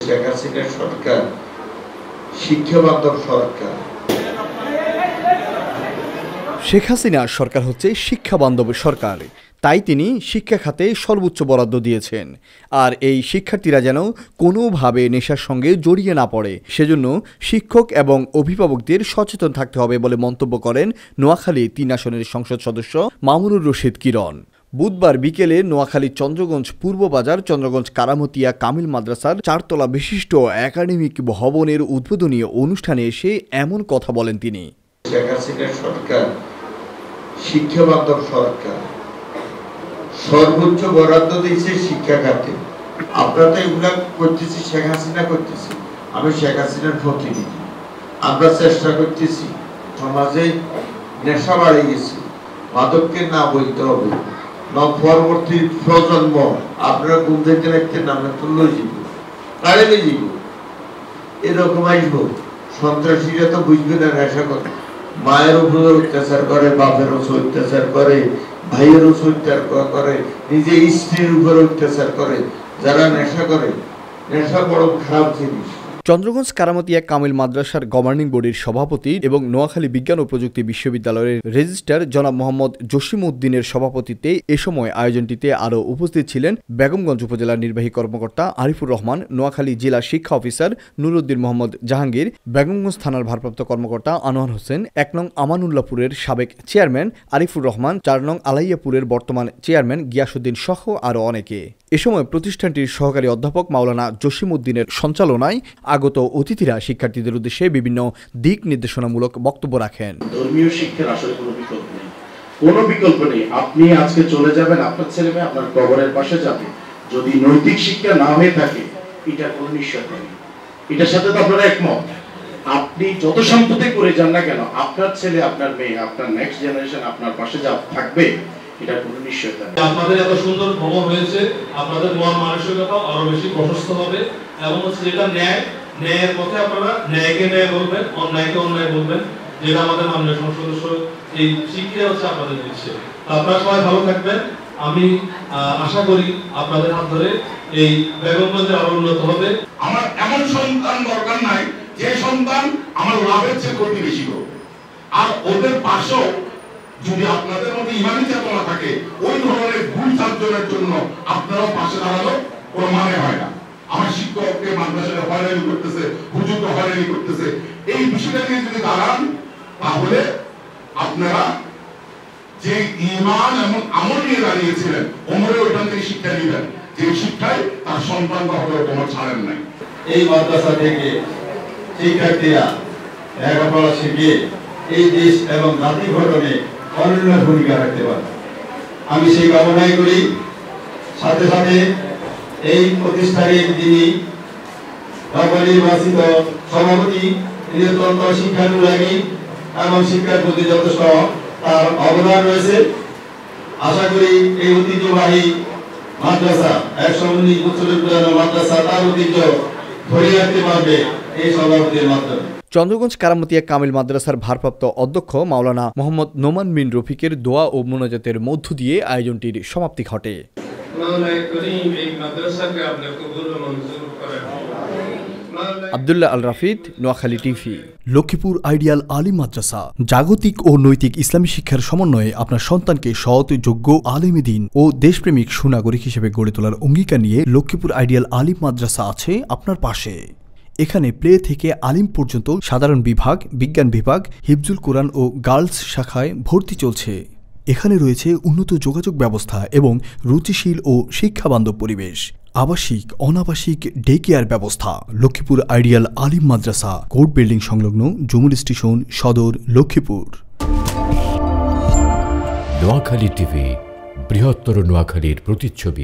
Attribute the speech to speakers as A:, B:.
A: শেখ হাসিনার সরকার শিক্ষা বান্ধব সরকার।
B: শেখ হাসিনার সরকার হচ্ছে শিক্ষা বান্ধব সরকার, তাই তিনি শিক্ষা খাতে সর্বোচ্চ বরাদ্দ দিয়েছেন। আর এই শিক্ষার্থীরা যেন কোনোভাবে নেশার সঙ্গে জড়িয়ে না পড়ে, সেজন্য শিক্ষক এবং অভিভাবকদের সচেতন থাকতে হবে বলে মন্তব্য করেন নোয়াখালী ৩ আসনের সংসদ সদস্য মামুনুর রশিদ কিরণ। বুধবার বিকেলে নোয়াখালী চন্দ্রগঞ্জ পূর্ব বাজার চন্দ্রগঞ্জ কারামতিয়া কামিল মাদ্রাসার 4 তলা বিশিষ্ট একাডেমিক ভবনের উদ্বোধনী অনুষ্ঠানে এসে এমন কথা বলেন তিনি।
A: শেখ হাসিনার সরকার শিক্ষা বান্ধব সরকার, সর্বোচ্চ বরাদ্দ দিয়েছে শিক্ষা খাতে। আমরা তো এগুলা করতেছি, শেখ হাসিনা করতেছি, আমি শেখ হাসিনার প্রতিনিধি। আমরা চেষ্টা করতেছি, সমাজে নেশা বাড়ে গেছে, মাদককে না বলতে হবে, পরবর্তী প্রজন্ম আপনারা ঘুম থেকে রাখতে নামে তুল্য জীব কারে জীব এরকম আসবো। সন্ত্রাসীরা তো বুঝবে না নেশা করে, মায়ের উপরে অত্যাচার করে, বাপের উপর অত্যাচার করে, ভাইয়ের উপর অত্যাচার করে, নিজে স্ত্রীর উপরে অত্যাচার করে। যারা নেশা করে, নেশা বড় খারাপ জিনিস।
B: চন্দ্রগঞ্জ কারামতিয়া কামিল মাদ্রাসার গভর্নিং বডির সভাপতি এবং নোয়াখালী বিজ্ঞান ও প্রযুক্তি বিশ্ববিদ্যালয়ের রেজিস্ট্রার জনাব মোহাম্মদ জসিমউদ্দিনের সভাপতিত্বে এ সময় আয়োজনটিতে আরও উপস্থিত ছিলেন বেগমগঞ্জ উপজেলার নির্বাহী কর্মকর্তা আরিফুর রহমান, নোয়াখালী জেলা শিক্ষা অফিসার নুরুদ্দিন মোহাম্মদ জাহাঙ্গীর, বেগমগঞ্জ থানার ভারপ্রাপ্ত কর্মকর্তা আনোয়ার হোসেন, 1 নং আমানুল্লাহপুরের সাবেক চেয়ারম্যান আরিফুর রহমান, 4 নং আলাইয়াপুরের বর্তমান চেয়ারম্যান গিয়াসউদ্দিন সহ আরও অনেকে। এ সময় প্রতিষ্ঠানটির সহকারী অধ্যাপক মাওলানা জসিমউদ্দিনের সঞ্চালনায় আগত অতিথিরা শিক্ষার্থীদের উদ্দেশ্যে বিভিন্ন দিক নির্দেশনামূলক বক্তব্য রাখেন।
C: ধর্মীয় শিক্ষার আসলে কোনো বিকল্প নেই, কোনো বিকল্প নেই। আপনি আজকে চলে যাবেন, আপনার ছেলে মেয়ে আপনার কবরের পাশে যাবে, যদি নৈতিক শিক্ষা না হয়ে থাকে এটা কোনো নিশ্চয়তা নেই। এটার সাথে তো আপনারা একমত। আপনি যত সম্পত্তি করে যান না কেন, আপনার ছেলে আপনার মেয়ে আপনার নেক্সট জেনারেশন আপনার পাশে যা থাকবে এটা কোনো নিশ্চয়তা নেই।
D: আপনাদের এত সুন্দর ভ্রমণ হয়েছে, আপনাদের মন মানসিকতা আরো বেশি প্রশস্ত হবে এবং যেটা ন্যায়ের পথে আপনারা ন্যায়কে ন্যায় বলবেন, অন্যায়কে অন্যায় বলবেন, যেটা আমাদের মাননীয় সংসদ সদস্য এই শিক্ষা হচ্ছে আপনাদের দিচ্ছে। আপনারা সবাই ভালো থাকবেন। আমি আশা করি আপনাদের হাত ধরে এই বেগমগঞ্জে আরো উন্নত হবে।
E: আমার এমন সন্তান দরকার নাই যে সন্তান আমার লাভের চেয়ে ক্ষতি বেশি করবে। আর ওদের পাশেও যদি আপনাদের মধ্যে ইমানি চেতনা থাকে, ওই ধরনের ভুল চারজনের জন্য আপনারাও পাশে দাঁড়ানো কোনো মানে হয় না। আমার শিক্ষককে মাদ্রাসায় হয়রানি করতেছে, হুজুরকে হয়রানি করতেছে, এই বিষয়টা নিয়ে যদি দাঁড়ান তাহলে আপনারা যে ঈমান এবং আমল নিয়ে দাঁড়িয়েছিলেন, ওমরে ওইখান থেকে শিক্ষা নিবেন, যে শিক্ষায় তার সন্তানরা হলেও তোমার ছাড়েন নাই।
F: এই মাদ্রাসা থেকে শিক্ষার্থীরা লেখাপড়া শিখে এই দেশ এবং জাতি গঠনে অনন্য ভূমিকা রাখতে পারে, আমি সেই কামনাই করি। সাথে সাথে এই প্রতিষ্ঠানের যিনি নবনির্বাচিত সভাপতি, তিনি অত্যন্ত শিক্ষানুরাগী এবং শিক্ষার প্রতি যথেষ্ট তার অবদান রয়েছে। আশা করি এই ঐতিহ্যবাহী মাদ্রাসা 119 বছরের পুরানো মাদ্রাসা তার ঐতিহ্য ধরে রাখতে পারবে এই সভাপতির মাধ্যমে।
B: চন্দ্রগঞ্জ কারামতিয়া কামিল মাদ্রাসার ভারপ্রাপ্ত অধ্যক্ষ মাওলানা মোহাম্মদ নোমান বিন রফিকের দোয়া ও মোনাজাতের মধ্য দিয়ে আয়োজনটির সমাপ্তি ঘটে। আব্দুল্লাহ আল রাফিদ, নোয়াখালী টিভি। লক্ষ্মীপুর আইডিয়াল আলিম মাদ্রাসা জাগতিক ও নৈতিক ইসলামী শিক্ষার সমন্বয়ে আপনার সন্তানকে সৎ, যোগ্য, আলেমে দ্বীন ও দেশপ্রেমিক সুনাগরিক হিসেবে গড়ে তোলার অঙ্গীকার নিয়ে লক্ষ্মীপুর আইডিয়াল আলিম মাদ্রাসা আছে আপনার পাশে। এখানে প্লে থেকে আলিম পর্যন্ত সাধারণ বিভাগ, বিজ্ঞান বিভাগ, হিফজুল কোরআন ও গার্লস শাখায় ভর্তি চলছে। এখানে রয়েছে উন্নত যোগাযোগ ব্যবস্থা এবং রুচিশীল ও শিক্ষাবান্ধব পরিবেশ, আবাসিক অনাবাসিক ডে কেয়ার ব্যবস্থা। লক্ষ্মীপুর আইডিয়াল আলিম মাদ্রাসা, কোর্ট বিল্ডিং সংলগ্ন, জুমুল স্টেশন, সদর, লক্ষ্মীপুর।
G: নোয়াখালী টিভি, বৃহত্তর নোয়াখালীর প্রতিচ্ছবি।